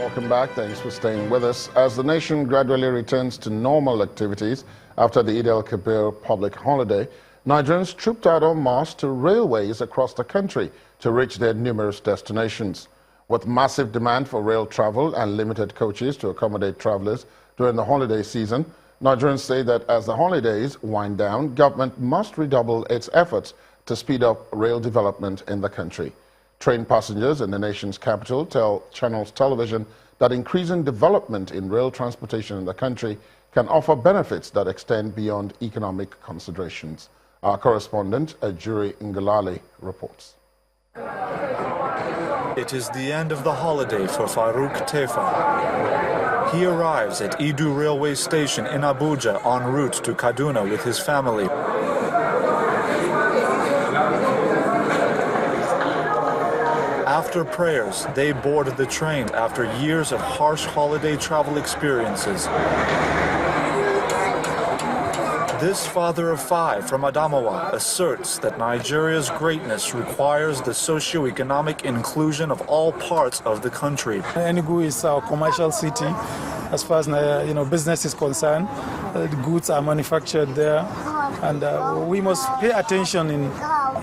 welcome back. Thanks for staying with us. As the nation gradually returns to normal activities after the Eid al-Kabir public holiday, Nigerians trooped out en masse to railways across the country to reach their numerous destinations. With massive demand for rail travel and limited coaches to accommodate travelers during the holiday season, Nigerians say that as the holidays wind down, government must redouble its efforts to speed up rail development in the country. Train passengers in the nation's capital tell Channels Television that increasing development in rail transportation in the country can offer benefits that extend beyond economic considerations. Our correspondent, Ajuri Ngalale, reports. It is the end of the holiday for Farouk Tefa. He arrives at Idu railway station in Abuja en route to Kaduna with his family. After prayers, they board the train after years of harsh holiday travel experiences. This father of five from Adamawa asserts that Nigeria's greatness requires the socio-economic inclusion of all parts of the country. Enugu is our commercial city as far as business is concerned. The goods are manufactured there, and we must pay attention in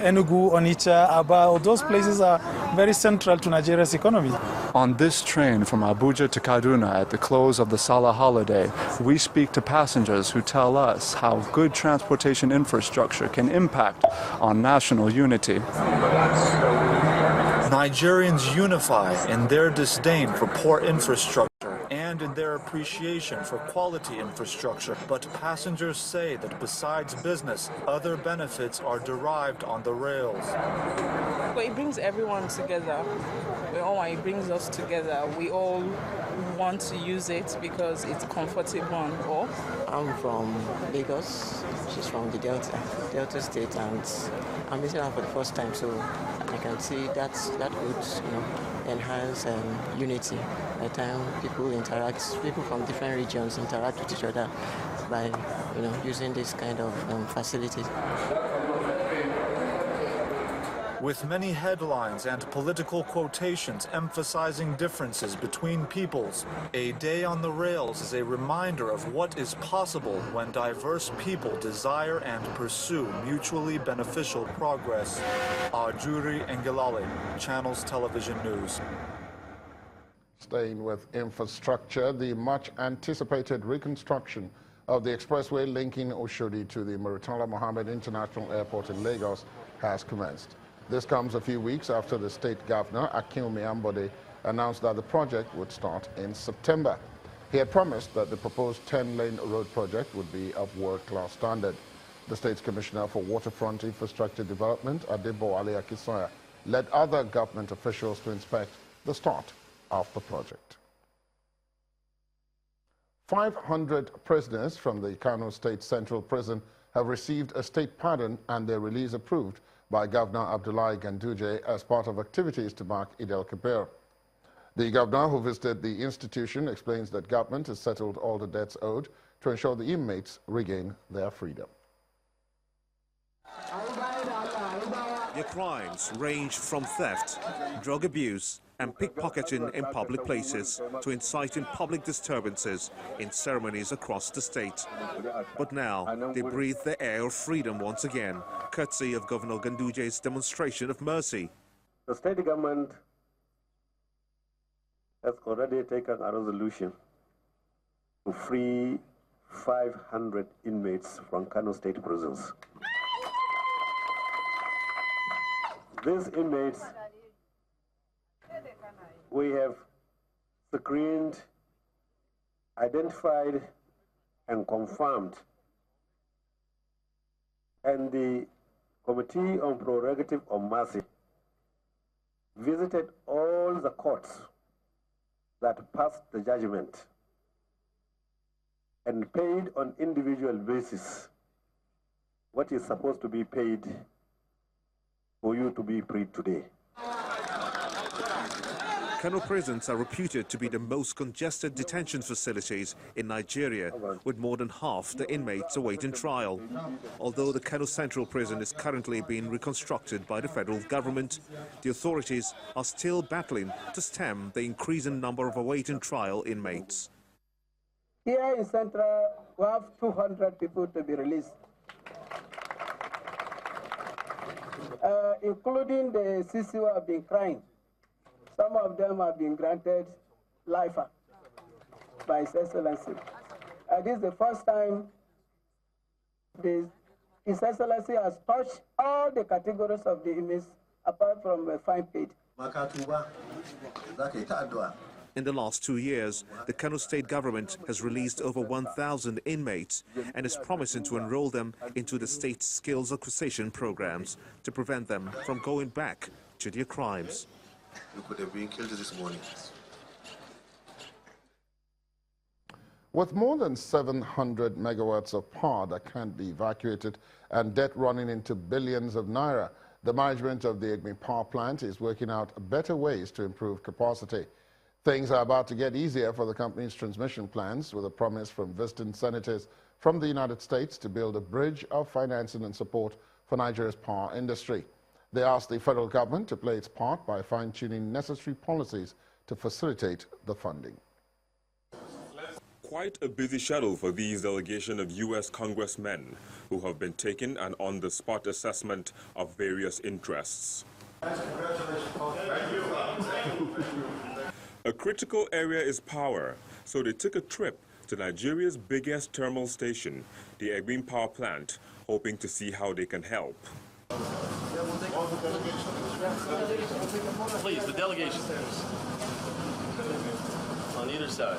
Enugu, Onitsha, Aba. Those places are very central to Nigeria's economy. On this train from Abuja to Kaduna at the close of the Salah holiday, we speak to passengers who tell us how good transportation infrastructure can impact on national unity. Nigerians unify in their disdain for poor infrastructure and in their appreciation for quality infrastructure, but passengers say that besides business, other benefits are derived on the rails. Well, it brings everyone together. It brings us together. We all want to use it because it's comfortable and all. I'm from Lagos. She's from the Delta State, and I'm visiting her for the first time, so I can see that could enhance unity. By the time people from different regions interact with each other by using this kind of facility. With many headlines and political quotations emphasizing differences between peoples, a day on the rails is a reminder of what is possible when diverse people desire and pursue mutually beneficial progress. Ajuri Ngalale, Channels Television News. Staying with infrastructure, the much-anticipated reconstruction of the expressway linking Oshodi to the Murtala Mohammed International Airport in Lagos has commenced. This comes a few weeks after the state governor, Akinwumi Ambode, announced that the project would start in September. He had promised that the proposed 10-lane road project would be of world-class standard. The state's commissioner for waterfront infrastructure development, Adebowale Akisoya, led other government officials to inspect the start of the project. 500 prisoners from the Kano State Central Prison have received a state pardon and their release approved by Governor Abdullahi Ganduje as part of activities to mark Eid al-Kabir. The governor, who visited the institution, explains that government has settled all the debts owed to ensure the inmates regain their freedom. Their crimes range from theft, drug abuse, and pickpocketing in public places to inciting public disturbances in ceremonies across the state. But now they breathe the air of freedom once again, courtesy of Governor Ganduje's demonstration of mercy. The state government has already taken a resolution to free 500 inmates from Kano State prisons. These inmates we have screened, identified, and confirmed. And the Committee on Prerogative of Mercy visited all the courts that passed the judgment and paid on individual basis what is supposed to be paid for you to be freed today. Kano prisons are reputed to be the most congested detention facilities in Nigeria, with more than half the inmates awaiting trial. Although the Kano Central Prison is currently being reconstructed by the federal government, the authorities are still battling to stem the increasing number of awaiting trial inmates. Here in Central, we have 200 people to be released, including the CC who have been crying. Some of them have been granted lifer by His Excellency. This is the first time His Excellency has touched all the categories of the inmates apart from the fine paid. In the last 2 years, the Kano state government has released over 1,000 inmates and is promising to enroll them into the state's skills acquisition programs to prevent them from going back to their crimes. You could have been killed this morning. With more than 700 megawatts of power that can't be evacuated and debt running into billions of naira, the management of the Egbe power plant is working out better ways to improve capacity. Things are about to get easier for the company's transmission plans, with a promise from visiting senators from the United States to build a bridge of financing and support for Nigeria's power industry. They asked the federal government to play its part by fine-tuning necessary policies to facilitate the funding. Quite a busy schedule for these delegation of U.S. congressmen who have been taking an on-the-spot assessment of various interests. A critical area is power, so they took a trip to Nigeria's biggest thermal station, the Egbe power plant, hoping to see how they can help. Please, the delegation. On either side.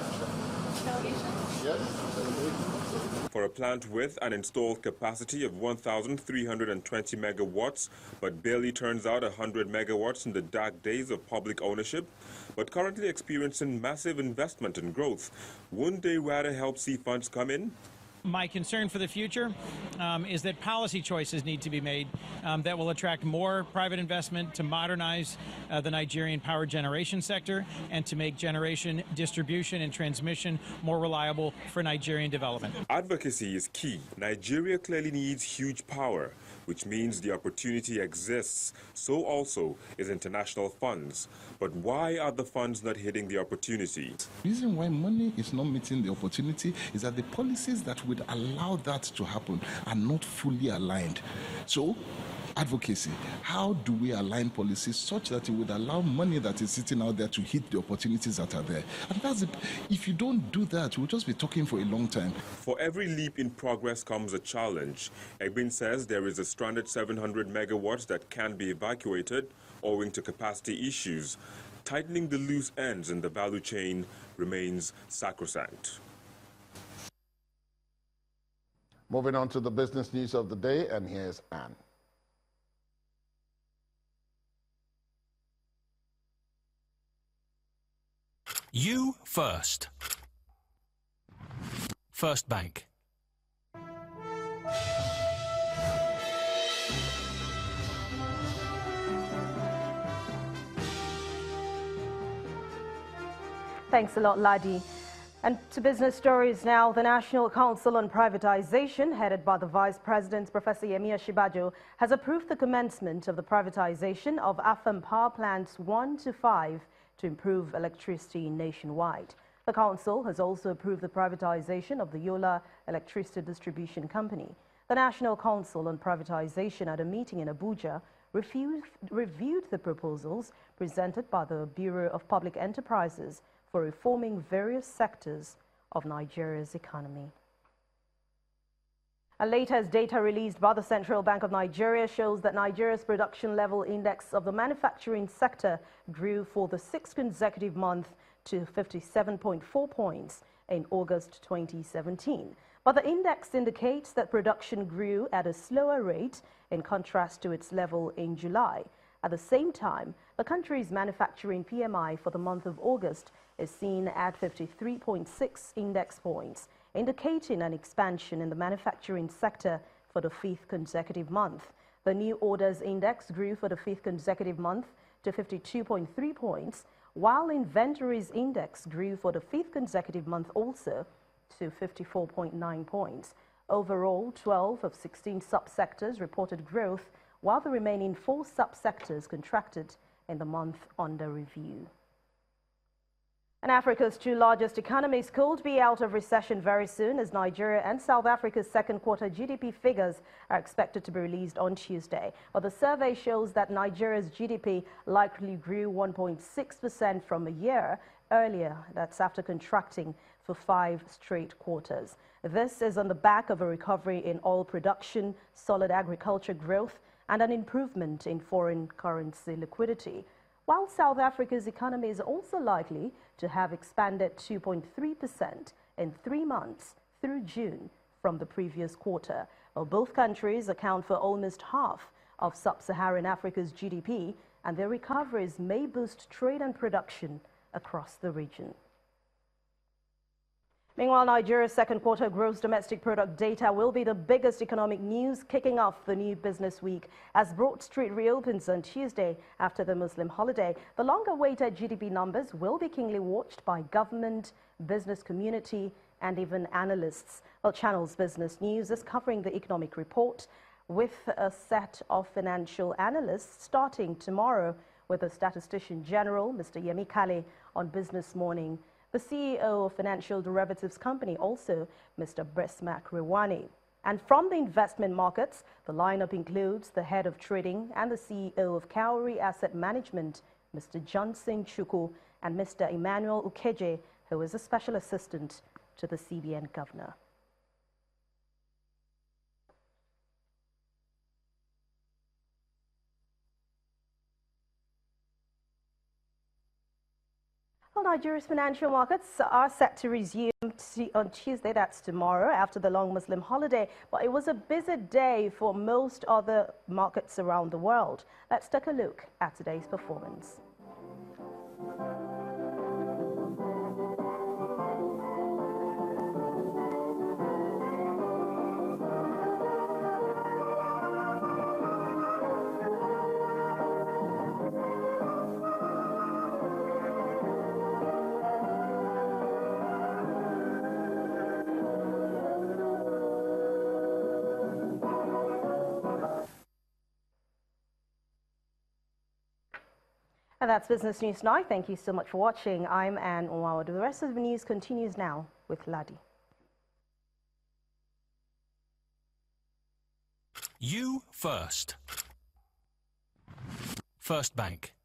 For a plant with an installed capacity of 1,320 megawatts, but barely turns out 100 megawatts in the dark days of public ownership, but currently experiencing massive investment and growth, wouldn't they rather help see funds come in? My concern for the future is that policy choices need to be made that will attract more private investment to modernize the Nigerian power generation sector and to make generation, distribution, and transmission more reliable for Nigerian development. Advocacy is key. Nigeria clearly needs huge power, which means the opportunity exists. So also is international funds. But why are the funds not hitting the opportunity? The reason why money is not meeting the opportunity is that the policies that would allow that to happen are not fully aligned. So, advocacy, how do we align policies such that it would allow money that is sitting out there to hit the opportunities that are there? And that's it. If you don't do that, we'll just be talking for a long time. For every leap in progress comes a challenge. Egbe says there is a stranded 700 megawatts that can be evacuated owing to capacity issues. Tightening the loose ends in the value chain remains sacrosanct. Moving on to the business news of the day, and here's Anne. You first. First Bank. Thanks a lot, Ladi. And to business stories now, the National Council on Privatization, headed by the Vice President, Professor Yemi Osinbajo, has approved the commencement of the privatization of AFAM power plants 1 to 5 to improve electricity nationwide. The Council has also approved the privatization of the Yola Electricity Distribution Company. The National Council on Privatization, at a meeting in Abuja, reviewed the proposals presented by the Bureau of Public Enterprises for reforming various sectors of Nigeria's economy. And latest data released by the Central Bank of Nigeria shows that Nigeria's production level index of the manufacturing sector grew for the 6th consecutive month to 57.4 points in August 2017. But the index indicates that production grew at a slower rate in contrast to its level in July. At the same time, the country's manufacturing PMI for the month of August is seen at 53.6 index points, indicating an expansion in the manufacturing sector for the 5th consecutive month. The new orders index grew for the 5th consecutive month to 52.3 points, while inventories index grew for the 5th consecutive month also to 54.9 points. Overall, 12 of 16 subsectors reported growth, while the remaining 4 subsectors contracted in the month under review. And Africa's 2 largest economies could be out of recession very soon, as Nigeria and South Africa's second quarter GDP figures are expected to be released on Tuesday. But the survey shows that Nigeria's GDP likely grew 1.6% from a year earlier. That's after contracting for 5 straight quarters. This is on the back of a recovery in oil production, solid agriculture growth, and an improvement in foreign currency liquidity. While South Africa's economy is also likely to have expanded 2.3% in 3 months through June from the previous quarter. Well, both countries account for almost half of sub-Saharan Africa's GDP, and their recoveries may boost trade and production across the region. Meanwhile, Nigeria's second quarter gross domestic product data will be the biggest economic news kicking off the new business week as Broad Street reopens on Tuesday after the Muslim holiday. The longer-awaited GDP numbers will be keenly watched by government, business community, and even analysts. Well, Channel's Business News is covering the economic report with a set of financial analysts starting tomorrow with the Statistician General, Mr. Yemi Kale, on Business Morning. The CEO of Financial Derivatives Company, also Mr. Bresmak Rewani. And from the investment markets, the lineup includes the head of trading and the CEO of Cowrie Asset Management, Mr. Johnson Chukwu, and Mr. Emmanuel Ukeje, who is a special assistant to the CBN governor. Well, Nigeria's financial markets are set to resume on Tuesday, that's tomorrow, after the long Muslim holiday. But it was a busy day for most other markets around the world. Let's take a look at today's performance. And that's Business News Now. Thank you so much for watching. I'm Anne Owawa. The rest of the news continues now with Ladi. You first. First Bank.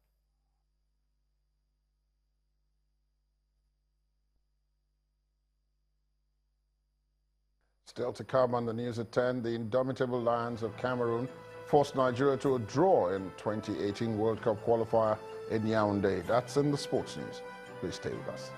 Still to come on the news at 10, the indomitable Lions of Cameroon forced Nigeria to a draw in 2018 World Cup qualifier in Yaoundé. That's in the sports news. Please stay with us.